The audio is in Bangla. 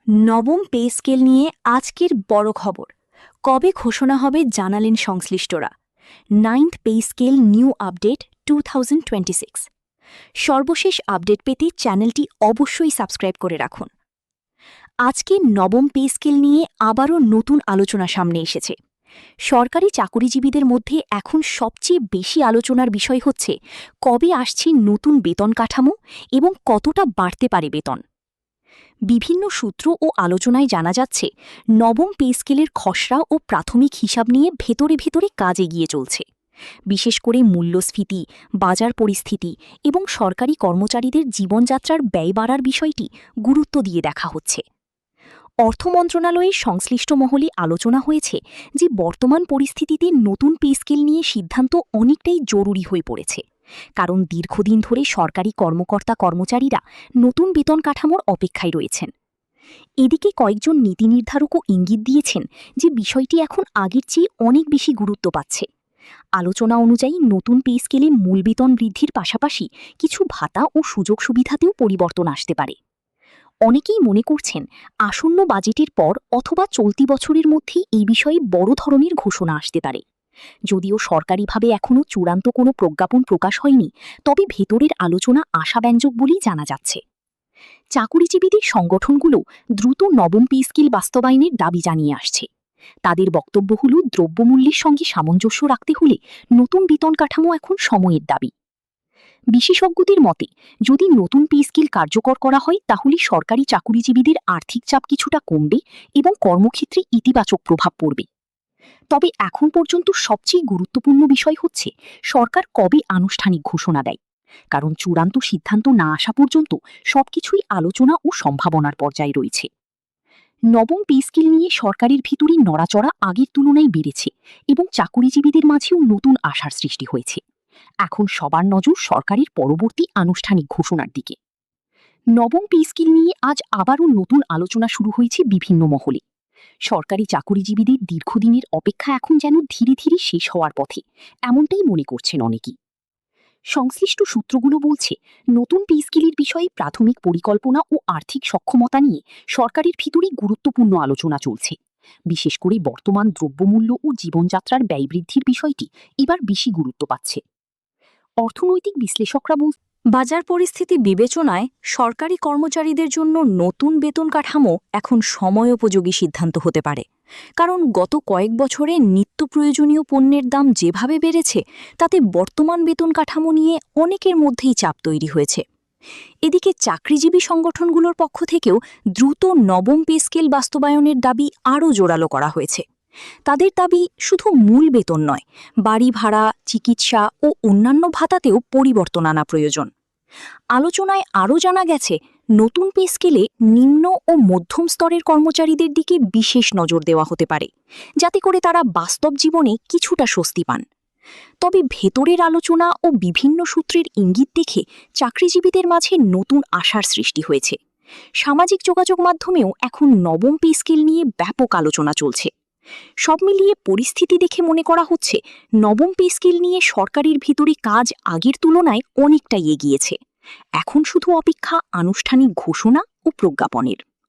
নবম পে স্কেল নিয়ে আজকের বড় খবর। কবে ঘোষণা হবে জানালেন সংশ্লিষ্টরা। 9th pay scale new update 2026। সর্বশেষ আপডেট পেতে চ্যানেলটি অবশ্যই সাবস্ক্রাইব করে রাখুন। আজকে নবম পে স্কেল নিয়ে আবারও নতুন আলোচনা সামনে এসেছে। সরকারি চাকুরিজীবীদের মধ্যে এখন সবচেয়ে বেশি আলোচনার বিষয় হচ্ছে কবে আসছে নতুন বেতন কাঠামো এবং কতটা বাড়তে পারে বেতন। বিভিন্ন সূত্র ও আলোচনায় জানা যাচ্ছে নবম পে স্কেলের খসড়া ও প্রাথমিক হিসাব নিয়ে ভেতরে ভেতরে কাজ এগিয়ে চলছে। বিশেষ করে মূল্যস্ফীতি, বাজার পরিস্থিতি এবং সরকারি কর্মচারীদের জীবনযাত্রার ব্যয় বাড়ার বিষয়টি গুরুত্ব দিয়ে দেখা হচ্ছে। অর্থ মন্ত্রণালয়ের সংশ্লিষ্ট মহলে আলোচনা হয়েছে যে বর্তমান পরিস্থিতিতে নতুন পে স্কেল নিয়ে সিদ্ধান্ত অনেকটাই জরুরি হয়ে পড়েছে, কারণ দীর্ঘদিন ধরে সরকারি কর্মকর্তা-কর্মচারীরা নতুন বেতন কাঠামোর অপেক্ষায় রয়েছেন। এদিকে কয়েকজন নীতি নির্ধারকও ইঙ্গিত দিয়েছেন যে বিষয়টি এখন আগের চেয়ে অনেক বেশি গুরুত্ব পাচ্ছে। আলোচনা অনুযায়ী নতুন পে স্কেলে মূল বেতন বৃদ্ধির পাশাপাশি কিছু ভাতা ও সুযোগ সুবিধাতেও পরিবর্তন আসতে পারে। অনেকেই মনে করছেন আসন্ন বাজেটের পর অথবা চলতি বছরের মধ্যেই এই বিষয়ে বড় ধরনের ঘোষণা আসতে পারে। যদিও সরকারিভাবে এখনও চূড়ান্ত কোনো প্রজ্ঞাপন প্রকাশ হয়নি, তবে ভেতরের আলোচনা আশাব্যঞ্জক বলেই জানা যাচ্ছে। চাকুরিজীবীদের সংগঠনগুলো দ্রুত নবম পে স্কেল বাস্তবায়নের দাবি জানিয়ে আসছে। তাদের বক্তব্য হল দ্রব্যমূল্যের সঙ্গে সামঞ্জস্য রাখতে হলে নতুন বেতন কাঠামো এখন সময়ের দাবি। বিশেষজ্ঞদের মতে যদি নতুন পে স্কেল কার্যকর করা হয় তাহলে সরকারি চাকুরিজীবীদের আর্থিক চাপ কিছুটা কমবে এবং কর্মক্ষেত্রে ইতিবাচক প্রভাব পড়বে। তবে এখন পর্যন্ত সবচেয়ে গুরুত্বপূর্ণ বিষয় হচ্ছে সরকার কবে আনুষ্ঠানিক ঘোষণা দেয়, কারণ চূড়ান্ত সিদ্ধান্ত না আসা পর্যন্ত সবকিছুই আলোচনা ও সম্ভাবনার পর্যায়ে রয়েছে। নবম পে স্কেল নিয়ে সরকারের ভিতরে নড়াচড়া আগের তুলনায় বেড়েছে এবং চাকুরিজীবীদের মাঝেও নতুন আশার সৃষ্টি হয়েছে। এখন সবার নজর সরকারের পরবর্তী আনুষ্ঠানিক ঘোষণার দিকে। নবম পে স্কেল নিয়ে আজ আবারও নতুন আলোচনা শুরু হয়েছে বিভিন্ন মহলে। সরকারি চাকুরিজীবীদের দীর্ঘদিনের অপেক্ষা এখন যেন ধীরে ধীরে শেষ হওয়ার পথে, এমনটাই মনে করছেন অনেকেই। সংশ্লিষ্ট সূত্রগুলো বলছে নতুন পে স্কেলের বিষয়ে প্রাথমিক পরিকল্পনা ও আর্থিক সক্ষমতা নিয়ে সরকারের ভিতরে গুরুত্বপূর্ণ আলোচনা চলছে। বিশেষ করে বর্তমান দ্রব্যমূল্য ও জীবনযাত্রার ব্যয় বৃদ্ধির বিষয়টি এবার বেশি গুরুত্ব পাচ্ছে। অর্থনৈতিক বিশ্লেষকরা বাজার পরিস্থিতি বিবেচনায় সরকারি কর্মচারীদের জন্য নতুন বেতন কাঠামো এখন সময়োপযোগী সিদ্ধান্ত হতে পারে, কারণ গত কয়েক বছরে নিত্য প্রয়োজনীয় পণ্যের দাম যেভাবে বেড়েছে তাতে বর্তমান বেতন কাঠামো নিয়ে অনেকের মধ্যেই চাপ তৈরি হয়েছে। এদিকে চাকরিজীবী সংগঠনগুলোর পক্ষ থেকেও দ্রুত নবম পে স্কেল বাস্তবায়নের দাবি আরও জোরালো করা হয়েছে। তাদের দাবি শুধু মূল বেতন নয়, বাড়ি ভাড়া, চিকিৎসা ও অন্যান্য ভাতাতেও পরিবর্তন আনা প্রয়োজন। আলোচনায় আরও জানা গেছে নতুন পে স্কেলে নিম্ন ও মধ্যম স্তরের কর্মচারীদের দিকে বিশেষ নজর দেওয়া হতে পারে, যাতে করে তারা বাস্তব জীবনে কিছুটা স্বস্তি পান। তবে ভেতরের আলোচনা ও বিভিন্ন সূত্রের ইঙ্গিত দেখে চাকরিজীবীদের মাঝে নতুন আশার সৃষ্টি হয়েছে। সামাজিক যোগাযোগ মাধ্যমেও এখন নবম পে স্কেল নিয়ে ব্যাপক আলোচনা চলছে। সব মিলিয়ে পরিস্থিতি দেখে মনে করা হচ্ছে নবম পে স্কেল নিয়ে সরকারের ভিতরে কাজ আগের তুলনায় অনেকটাই এগিয়েছে। এখন শুধু অপেক্ষা আনুষ্ঠানিক ঘোষণা ও প্রজ্ঞাপনের।